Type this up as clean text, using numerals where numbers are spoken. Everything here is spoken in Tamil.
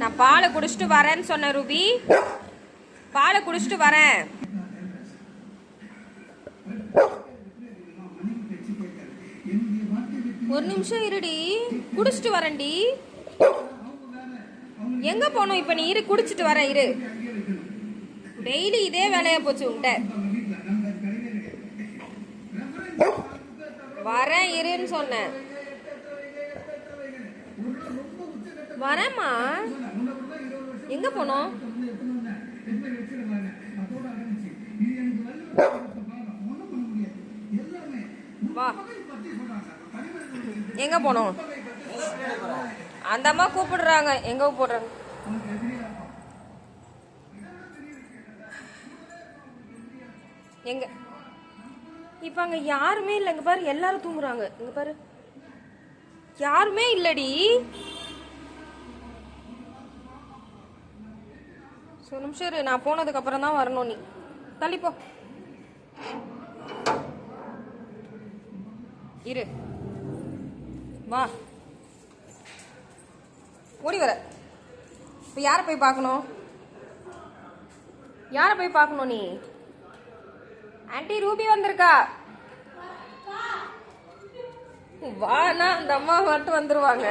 நான் பாலை குடிச்சிட்டு வரேன்னு சொன்னேன் ரூபி. பாலை குடிச்சிட்டு வரேன். ஒரு நிமிஷம் இருடி, குடிச்சிட்டு வரேன்டி. எங்க போனோம் இப்ப? நீ இரு, குடிச்சிட்டு வரேன் இரு. டெய்லி இதே வேலையா போச்சு உன்கிட்ட. வரேன் இருன்னு சொன்னேன். வரேம்மா. எங்க போனோம்? வா. எங்க போனோம்? அந்த அம்மா கூப்பிடுறாங்க. எங்க போடுறாங்க? எங்க? இப்ப அங்க யாருமே இல்லை. இங்க பாரு, எல்லாரும் தூங்குறாங்க. இங்க பாரு, யாருமே இல்லடி. ஒரு நிமிஷம் இரு, நான் போனதுக்கு அப்புறம் தான் வரணும். நீ தள்ளிப்போ இரு. வா, ஓடி வர. இப்போ யாரை போய் பார்க்கணும்? யாரை போய் பார்க்கணும் நீ? ஆன்ட்டி ரூபி வந்திருக்கா. வானா அந்த அம்மா மட்டும் வந்துருவாங்க.